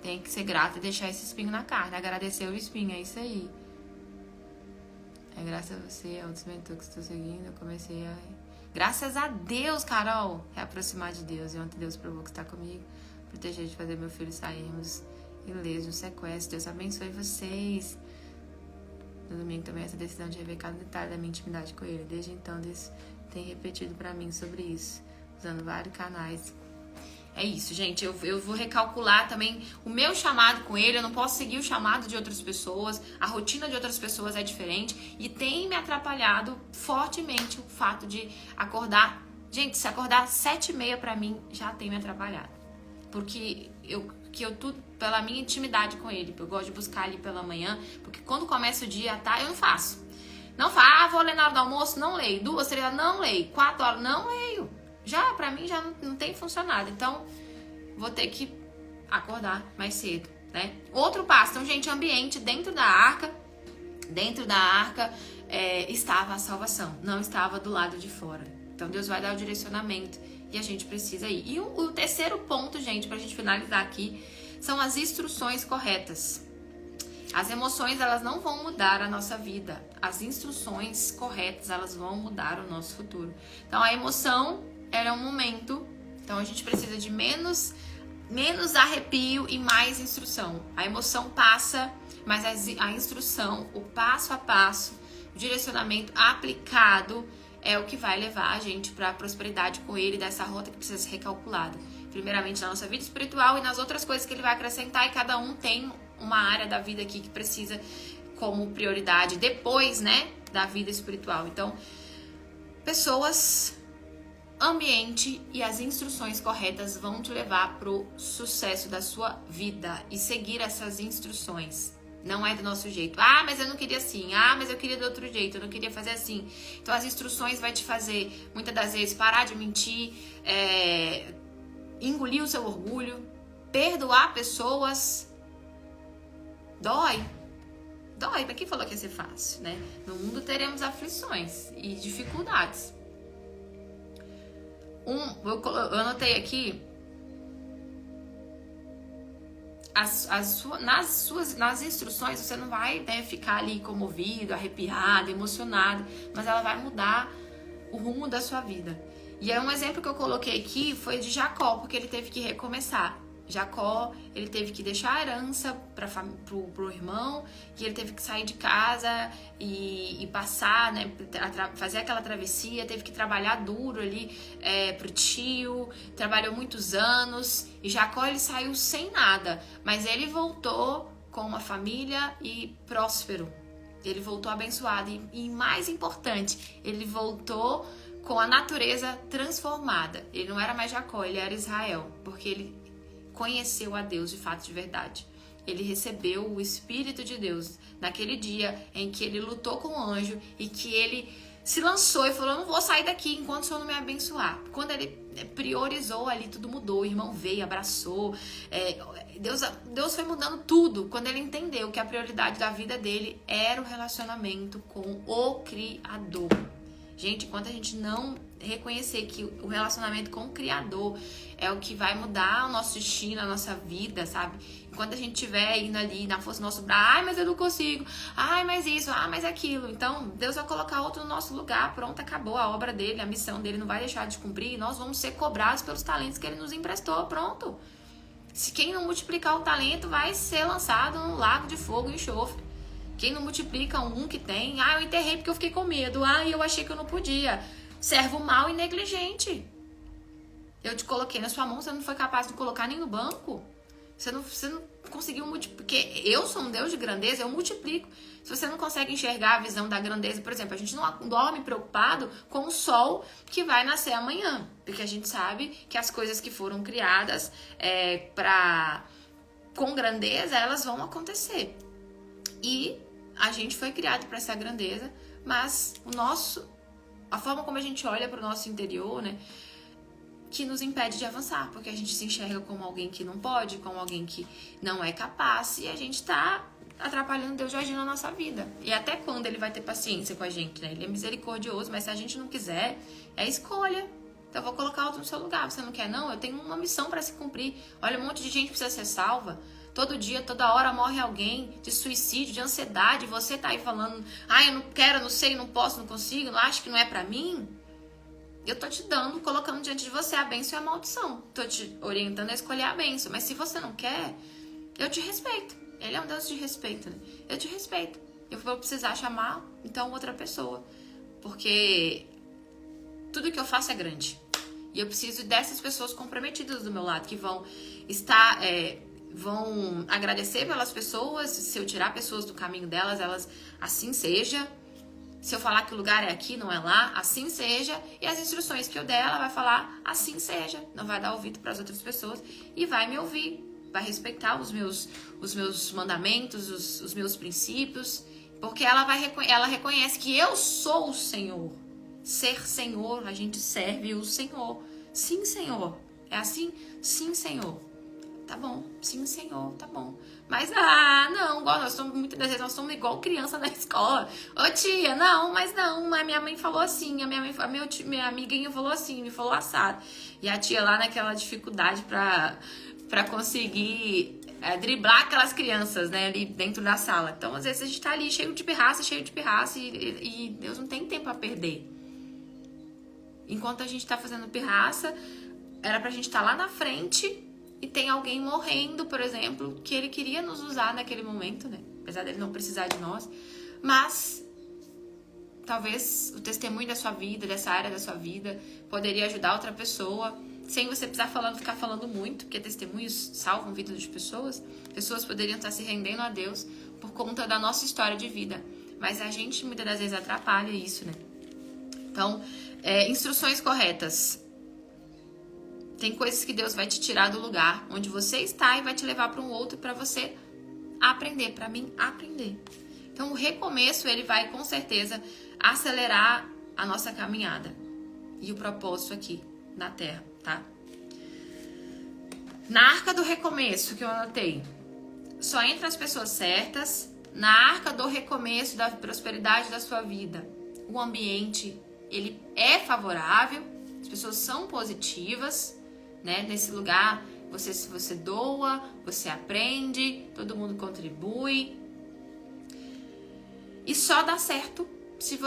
Tem que ser grato e deixar esse espinho na carne. Agradecer o espinho, é isso aí. É graças a você, ao desmentor que estou seguindo, eu comecei a... Graças a Deus, Carol, reaproximar de Deus. E ontem Deus provou que está comigo. Proteger de fazer meu filho sairmos ileso do sequestro. Deus abençoe vocês. No domingo também essa decisão de rever cada detalhe da minha intimidade com ele. Desde então, Deus tem repetido pra mim sobre isso, usando vários canais. É isso, gente. Eu vou recalcular também o meu chamado com ele. Eu não posso seguir o chamado de outras pessoas. A rotina de outras pessoas é diferente. E tem me atrapalhado fortemente o fato de acordar. Gente, se acordar 7h30 pra mim, já tem me atrapalhado. Porque tudo pela minha intimidade com ele. Eu gosto de buscar ali pela manhã. Porque quando começa o dia, tá? Eu não faço. Não faço. Vou ler na hora do almoço? Não leio. 2, 3 horas? Não leio. 4 horas? Não leio. Já, pra mim, já não tem funcionado. Então, vou ter que acordar mais cedo, né? Outro passo. Então, gente, ambiente dentro da arca. Dentro da arca estava a salvação. Não estava do lado de fora. Então, Deus vai dar o direcionamento. E a gente precisa ir. E o terceiro ponto, gente, pra gente finalizar aqui, são as instruções corretas. As emoções, elas não vão mudar a nossa vida. As instruções corretas, elas vão mudar o nosso futuro. Então, a emoção era um momento. Então, a gente precisa de menos arrepio e mais instrução. A emoção passa, mas a instrução, o passo a passo, o direcionamento aplicado é o que vai levar a gente para a prosperidade com ele, dessa rota que precisa ser recalculada. Primeiramente na nossa vida espiritual e nas outras coisas que ele vai acrescentar, e cada um tem uma área da vida aqui que precisa como prioridade depois, né, da vida espiritual. Então, pessoas, ambiente e as instruções corretas vão te levar pro sucesso da sua vida, e seguir essas instruções. Não é do nosso jeito. Ah, mas eu não queria assim. Ah, mas eu queria de outro jeito. Eu não queria fazer assim. Então, as instruções vai te fazer, muitas das vezes, parar de mentir, engolir o seu orgulho, perdoar pessoas. Dói. Mas quem falou que ia ser fácil, né? No mundo teremos aflições e dificuldades. Eu anotei aqui nas instruções. Você não vai, né, ficar ali comovido, arrepiado, emocionado, mas ela vai mudar o rumo da sua vida. E um exemplo que eu coloquei aqui foi de Jacó, porque ele teve que recomeçar. Jacó, ele teve que deixar a herança pro irmão, e ele teve que sair de casa e passar, né, fazer aquela travessia, teve que trabalhar duro ali pro tio, trabalhou muitos anos, e Jacó, ele saiu sem nada, mas ele voltou com uma família e próspero, ele voltou abençoado, e mais importante, ele voltou com a natureza transformada. Ele não era mais Jacó, ele era Israel, porque ele conheceu a Deus de fato, de verdade. Ele recebeu o Espírito de Deus naquele dia em que ele lutou com o anjo e que ele se lançou e falou: eu não vou sair daqui enquanto o Senhor não me abençoar. Quando ele priorizou ali, tudo mudou. O irmão veio, abraçou. Deus foi mudando tudo quando ele entendeu que a prioridade da vida dele era o relacionamento com o Criador. Gente, enquanto a gente não reconhecer que o relacionamento com o Criador é o que vai mudar o nosso destino, a nossa vida, sabe? Enquanto a gente estiver indo ali na força do nosso braço, ai, mas eu não consigo, ai, mas isso, ai, mas aquilo. Então, Deus vai colocar outro no nosso lugar, pronto, acabou a obra dele, a missão dele não vai deixar de cumprir, e nós vamos ser cobrados pelos talentos que ele nos emprestou, pronto. Se quem não multiplicar o talento vai ser lançado no lago de fogo e enxofre. Quem não multiplica um que tem, eu enterrei porque eu fiquei com medo, eu achei que eu não podia. Servo mau e negligente. Eu te coloquei na sua mão, você não foi capaz de colocar nem no banco. Você não conseguiu multiplicar. Porque eu sou um Deus de grandeza, eu multiplico. Se você não consegue enxergar a visão da grandeza, por exemplo, a gente não dorme preocupado com o sol que vai nascer amanhã. Porque a gente sabe que as coisas que foram criadas com grandeza, elas vão acontecer. E a gente foi criado para essa grandeza, mas a forma como a gente olha para o nosso interior, né, que nos impede de avançar, porque a gente se enxerga como alguém que não pode, como alguém que não é capaz, e a gente tá atrapalhando Deus de agir na nossa vida. E até quando ele vai ter paciência com a gente, né? Ele é misericordioso, mas se a gente não quiser, é escolha. Então eu vou colocar outro no seu lugar. Você não quer, não? Eu tenho uma missão para se cumprir. Olha, um monte de gente precisa ser salva. todo dia, toda hora morre alguém de suicídio, de ansiedade, você tá aí falando, eu não quero, não sei, não posso, não consigo, não acho que não é pra mim. Eu tô te dando, colocando diante de você a bênção e a maldição. Tô te orientando a escolher a bênção. Mas se você não quer, eu te respeito. Ele é um Deus de respeito, né? Eu te respeito. Eu vou precisar chamar, então, outra pessoa. Porque tudo que eu faço é grande. E eu preciso dessas pessoas comprometidas do meu lado, que vão estar... vão agradecer pelas pessoas. Se eu tirar pessoas do caminho delas, elas assim seja. Se eu falar que o lugar é aqui, não é lá, assim seja. E as instruções que eu der, ela vai falar, assim seja. Não vai dar ouvido para as outras pessoas e vai me ouvir. Vai respeitar os meus mandamentos, os meus princípios. Porque ela reconhece que eu sou o Senhor. Ser Senhor, a gente serve o Senhor. Sim, Senhor. É assim? Sim, Senhor. Tá bom, sim, Senhor, tá bom. Mas, não, muitas das vezes nós somos igual criança na escola. Ô tia, não, mas não, a minha mãe falou assim, minha amiguinha falou assim, me falou assado. E a tia lá naquela dificuldade pra conseguir driblar aquelas crianças, né, ali dentro da sala. Então, às vezes a gente tá ali cheio de pirraça e Deus não tem tempo a perder. Enquanto a gente tá fazendo pirraça, era pra gente estar lá na frente... E tem alguém morrendo, por exemplo, que ele queria nos usar naquele momento, né? Apesar dele não precisar de nós. Mas, talvez o testemunho da sua vida, dessa área da sua vida, poderia ajudar outra pessoa. Sem você precisar ficar falando muito, porque testemunhos salvam a vida de pessoas. Pessoas poderiam estar se rendendo a Deus por conta da nossa história de vida. Mas a gente, muitas das vezes, atrapalha isso, né? Então, instruções corretas. Tem coisas que Deus vai te tirar do lugar onde você está e vai te levar para um outro para você aprender, para mim aprender. Então o recomeço ele vai com certeza acelerar a nossa caminhada e o propósito aqui na Terra, tá? Na arca do recomeço que eu anotei, só entra as pessoas certas. Na arca do recomeço da prosperidade da sua vida, o ambiente ele é favorável, as pessoas são positivas. Né? Nesse lugar, você doa, você aprende, todo mundo contribui. E só dá certo se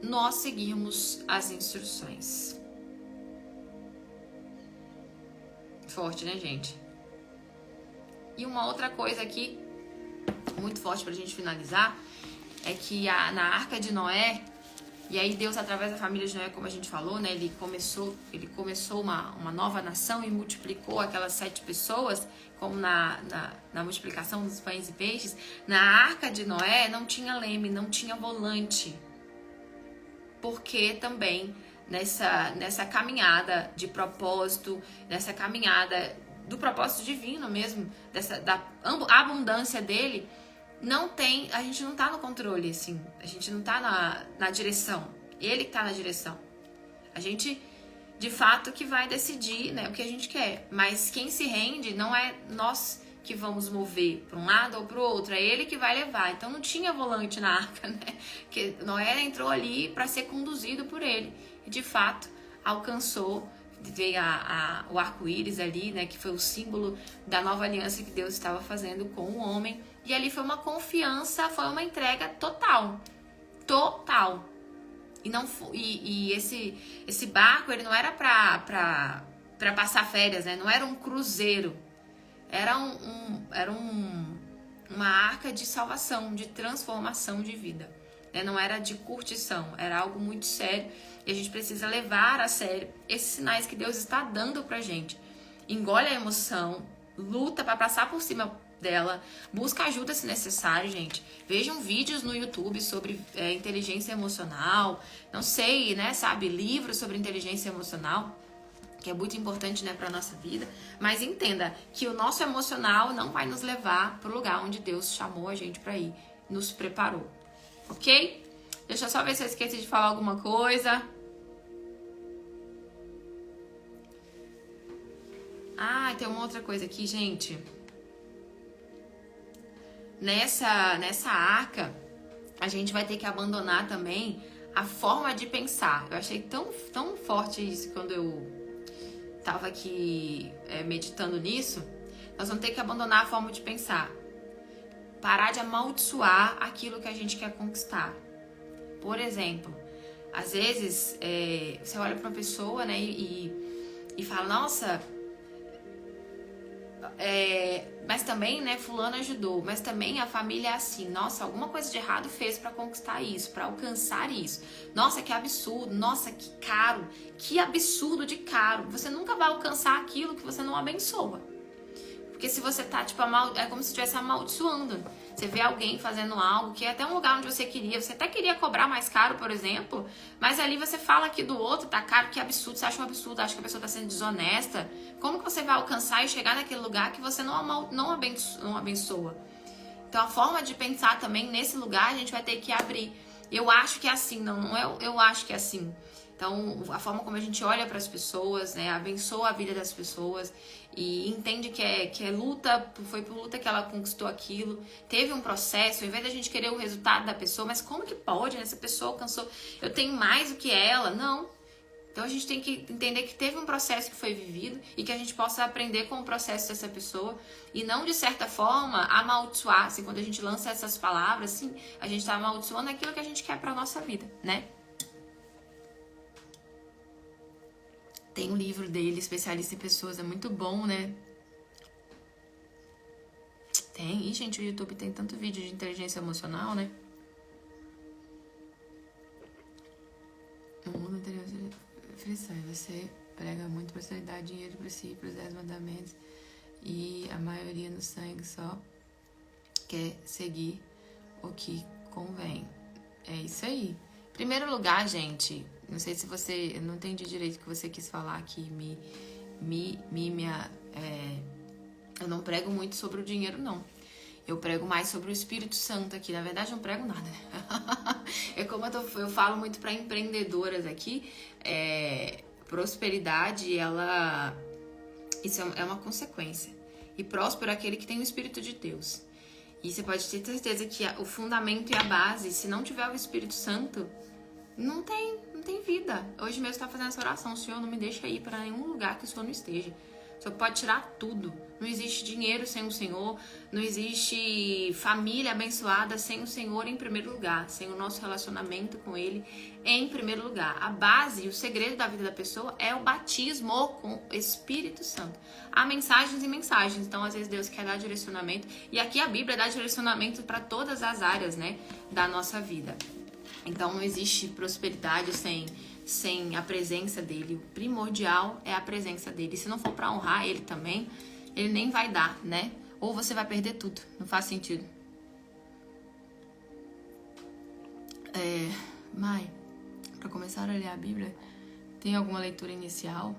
nós seguirmos as instruções. Forte, né, gente? E uma outra coisa aqui, muito forte pra gente finalizar, é que na Arca de Noé, e aí Deus, através da família de Noé, como a gente falou, né, ele começou uma nova nação e multiplicou aquelas 7 pessoas, como na multiplicação dos pães e peixes. Na Arca de Noé não tinha leme, não tinha volante. Porque também nessa caminhada de propósito, nessa caminhada do propósito divino mesmo, da abundância dele, a gente não tá no controle, assim, a gente não tá na direção, ele que tá na direção. A gente, de fato, que vai decidir, né, o que a gente quer, mas quem se rende não é nós que vamos mover para um lado ou para o outro, é ele que vai levar. Então não tinha volante na arca, né, que Noé entrou ali para ser conduzido por ele, e de fato alcançou, veio o arco-íris ali, né, que foi o símbolo da nova aliança que Deus estava fazendo com o homem. E ali foi uma confiança, foi uma entrega total. Total. E esse barco, ele não era pra passar férias, né? Não era um cruzeiro. Era uma arca de salvação, de transformação de vida. Né? Não era de curtição, era algo muito sério. E a gente precisa levar a sério esses sinais que Deus está dando pra gente. Engole a emoção, luta pra passar por cima dela, busca ajuda se necessário, gente. Vejam vídeos no YouTube sobre inteligência emocional, não sei, né, sabe, livros sobre inteligência emocional, que é muito importante, né, para nossa vida. Mas entenda que o nosso emocional não vai nos levar para o lugar onde Deus chamou a gente para ir, nos preparou, ok? Deixa eu só ver se eu esqueci de falar alguma coisa. Tem uma outra coisa aqui, gente. Nessa arca, a gente vai ter que abandonar também a forma de pensar. Eu achei tão forte isso quando eu tava aqui meditando nisso. Nós vamos ter que abandonar a forma de pensar. Parar de amaldiçoar aquilo que a gente quer conquistar. Por exemplo, às vezes você olha para uma pessoa, né, e fala, nossa, mas também, né, fulano ajudou, mas também a família é assim, nossa, alguma coisa de errado fez para conquistar isso, para alcançar isso. Nossa, que absurdo, nossa, que caro, que absurdo de caro. Você nunca vai alcançar aquilo que você não abençoa. Porque se você tá, tipo, é como se estivesse amaldiçoando. Você vê alguém fazendo algo que é até um lugar onde você até queria cobrar mais caro, por exemplo, mas ali você fala aqui do outro, tá caro, que absurdo, você acha um absurdo, acha que a pessoa tá sendo desonesta. Como que você vai alcançar e chegar naquele lugar que você não abençoa? Então a forma de pensar também nesse lugar a gente vai ter que abrir. Eu acho que é assim, não é eu acho que é assim. Então, a forma como a gente olha para as pessoas, né, abençoa a vida das pessoas e entende que é luta, foi por luta que ela conquistou aquilo, teve um processo, ao invés da gente querer o resultado da pessoa, mas como que pode, né, essa pessoa alcançou, eu tenho mais do que ela? Não. Então, a gente tem que entender que teve um processo que foi vivido e que a gente possa aprender com o processo dessa pessoa e não, de certa forma, amaldiçoar. Assim, quando a gente lança essas palavras, assim, a gente está amaldiçoando aquilo que a gente quer para nossa vida, né? Tem um livro dele, Especialista em Pessoas, é muito bom, né? Tem. E, gente, o YouTube tem tanto vídeo de inteligência emocional, né? No mundo anterior, frição. Você prega muito prosperidade, dinheiro, princípios, 10 mandamentos. E a maioria no sangue só quer seguir o que convém. É isso aí. Em primeiro lugar, gente, não sei se você... Eu não entendi direito o que você quis falar aqui. Eu não prego muito sobre o dinheiro, não. Eu prego mais sobre o Espírito Santo aqui. Na verdade, eu não prego nada, né? É como eu falo muito para empreendedoras aqui. Prosperidade, isso é uma consequência. E próspero é aquele que tem o Espírito de Deus. E você pode ter certeza que o fundamento e a base, se não tiver o Espírito Santo, não tem vida. Hoje mesmo eu estava fazendo essa oração. O Senhor não me deixa ir para nenhum lugar que o Senhor não esteja. O Senhor pode tirar tudo. Não existe dinheiro sem o Senhor. Não existe família abençoada sem o Senhor em primeiro lugar. Sem o nosso relacionamento com Ele em primeiro lugar. A base, o segredo da vida da pessoa é o batismo com o Espírito Santo. Há mensagens e mensagens. Então, às vezes, Deus quer dar direcionamento. E aqui a Bíblia dá direcionamento para todas as áreas, né, da nossa vida. Então, não existe prosperidade sem a presença dele. O primordial é a presença dele. E se não for para honrar ele também, ele nem vai dar, né? Ou você vai perder tudo. Não faz sentido. Mai, para começar a ler a Bíblia, tem alguma leitura inicial?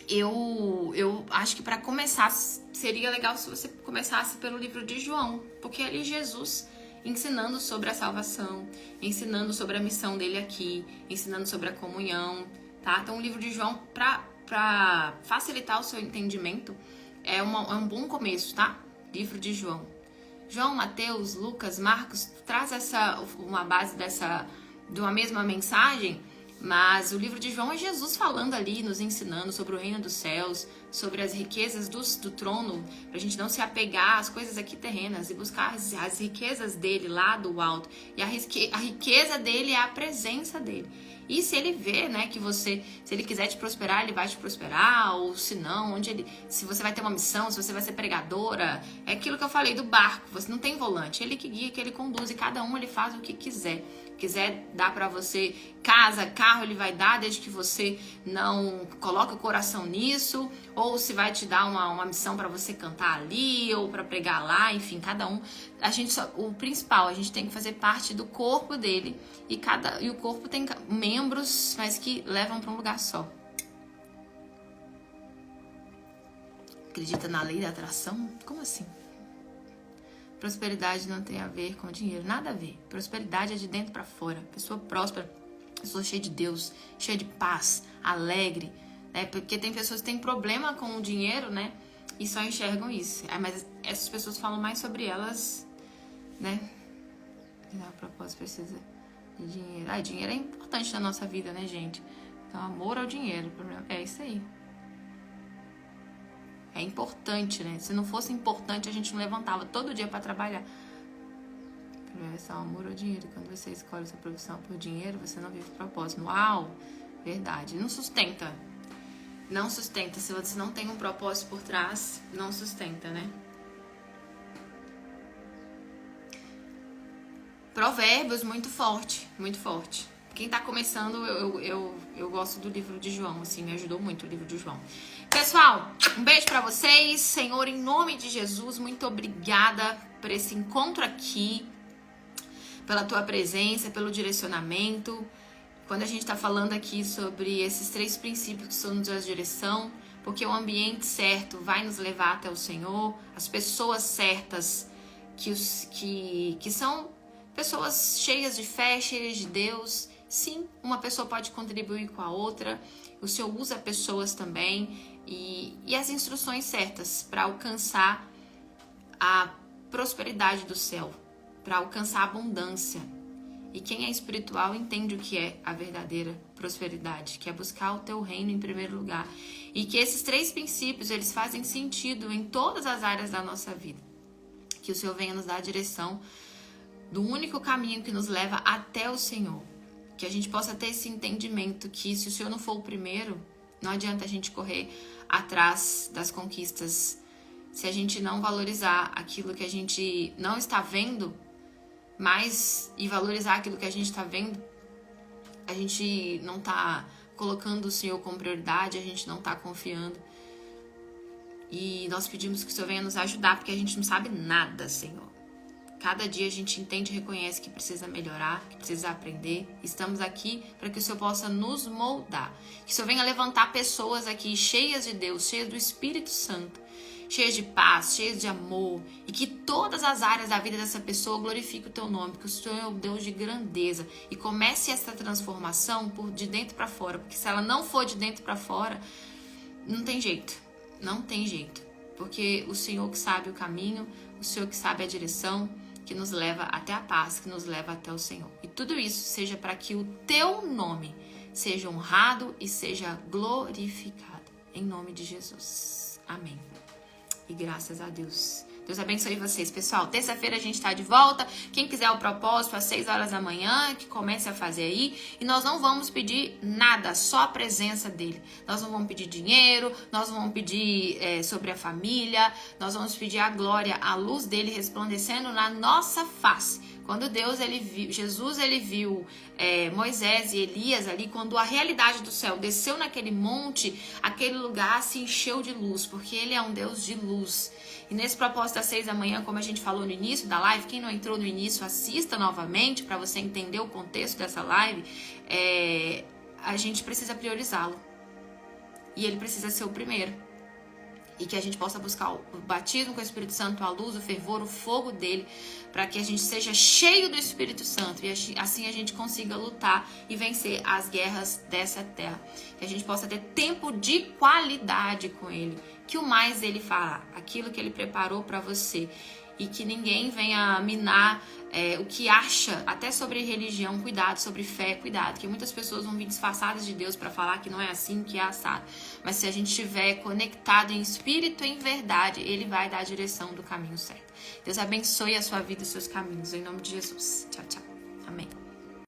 Eu acho que para começar seria legal se você começasse pelo livro de João, porque ali Jesus ensinando sobre a salvação, ensinando sobre a missão dele aqui, ensinando sobre a comunhão, tá? Então o livro de João, para facilitar o seu entendimento, é um bom começo, tá? Livro de João. João, Mateus, Lucas, Marcos, traz uma base de uma mesma mensagem, mas o livro de João é Jesus falando ali, nos ensinando sobre o reino dos céus, sobre as riquezas do trono, pra gente não se apegar às coisas aqui terrenas e buscar as riquezas dele lá do alto. E a riqueza dele é a presença dele. E se ele vê, né, que se ele quiser te prosperar, ele vai te prosperar, ou se não, se você vai ter uma missão, se você vai ser pregadora, é aquilo que eu falei do barco, você não tem volante, ele que guia, que ele conduz, e cada um ele faz o que quiser. Quiser dar pra você casa, carro, ele vai dar, desde que você não coloque o coração nisso, ou se vai te dar uma missão pra você cantar ali, ou pra pregar lá, enfim, cada um. O principal, a gente tem que fazer parte do corpo dele, e o corpo tem membros, mas que levam pra um lugar só. Acredita na lei da atração? Como assim? Prosperidade não tem a ver com dinheiro, nada a ver. Prosperidade é de dentro para fora. Pessoa próspera, pessoa cheia de Deus, cheia de paz, alegre, né? Porque tem pessoas que têm problema com o dinheiro, né? E só enxergam isso. Mas essas pessoas falam mais sobre elas, né? A propósito, precisa de dinheiro. Dinheiro é importante na nossa vida, né, gente? Então, amor ao dinheiro. É isso aí. É importante, né? Se não fosse importante, a gente não levantava todo dia para trabalhar. Profissão, amor ou dinheiro. Quando você escolhe sua profissão por dinheiro, você não vive propósito. Uau! Verdade. Não sustenta. Não sustenta. Se você não tem um propósito por trás, não sustenta, né? Provérbios, muito forte. Muito forte. Quem tá começando, eu gosto do livro de João, assim, me ajudou muito o livro de João. Pessoal, um beijo pra vocês. Senhor, em nome de Jesus, muito obrigada por esse encontro aqui, pela tua presença, pelo direcionamento. Quando a gente tá falando aqui sobre esses 3 princípios que são nos dar direção, porque o ambiente certo vai nos levar até o Senhor, as pessoas certas que são pessoas cheias de fé, cheias de Deus. Sim, uma pessoa pode contribuir com a outra. O Senhor usa pessoas também e as instruções certas para alcançar a prosperidade do céu, para alcançar a abundância. E quem é espiritual entende o que é a verdadeira prosperidade, que é buscar o teu reino em primeiro lugar. E que esses 3 princípios, eles fazem sentido em todas as áreas da nossa vida. Que o Senhor venha nos dar a direção do único caminho que nos leva até o Senhor. Que a gente possa ter esse entendimento que se o Senhor não for o primeiro, não adianta a gente correr atrás das conquistas. Se a gente não valorizar aquilo que a gente não está vendo, e valorizar aquilo que a gente está vendo, a gente não está colocando o Senhor como prioridade, a gente não está confiando. E nós pedimos que o Senhor venha nos ajudar, porque a gente não sabe nada, Senhor. Cada dia a gente entende e reconhece que precisa melhorar, que precisa aprender. Estamos aqui para que o Senhor possa nos moldar. Que o Senhor venha levantar pessoas aqui cheias de Deus, cheias do Espírito Santo, cheias de paz, cheias de amor. E que todas as áreas da vida dessa pessoa glorifiquem o teu nome, porque o Senhor é o Deus de grandeza. E comece essa transformação de dentro para fora. Porque se ela não for de dentro para fora, não tem jeito. Não tem jeito. Porque o Senhor que sabe o caminho, o Senhor que sabe a direção, que nos leva até a paz, que nos leva até o Senhor. E tudo isso seja para que o teu nome seja honrado e seja glorificado. Em nome de Jesus. Amém. E graças a Deus. Deus abençoe vocês, pessoal. Terça-feira a gente tá de volta. Quem quiser o propósito, às 6 horas da manhã, que comece a fazer aí. E nós não vamos pedir nada, só a presença dele. Nós não vamos pedir dinheiro, nós não vamos pedir sobre a família. Nós vamos pedir a glória, a luz dele resplandecendo na nossa face. Quando Jesus viu Moisés e Elias ali, quando a realidade do céu desceu naquele monte, aquele lugar se encheu de luz, porque ele é um Deus de luz. E nesse propósito às 6 da manhã, como a gente falou no início da live, quem não entrou no início, assista novamente para você entender o contexto dessa live. A gente precisa priorizá-lo. E ele precisa ser o primeiro. E que a gente possa buscar o batismo com o Espírito Santo, a luz, o fervor, o fogo dele, para que a gente seja cheio do Espírito Santo e assim a gente consiga lutar e vencer as guerras dessa terra. Que a gente possa ter tempo de qualidade com ele, que o mais ele falar, aquilo que ele preparou para você. E que ninguém venha minar o que acha, até sobre religião, cuidado, sobre fé, cuidado, que muitas pessoas vão vir disfarçadas de Deus para falar que não é assim, que é assado. Mas se a gente estiver conectado em espírito e em verdade, ele vai dar a direção do caminho certo. Deus abençoe a sua vida e os seus caminhos, em nome de Jesus. Tchau, tchau. Amém.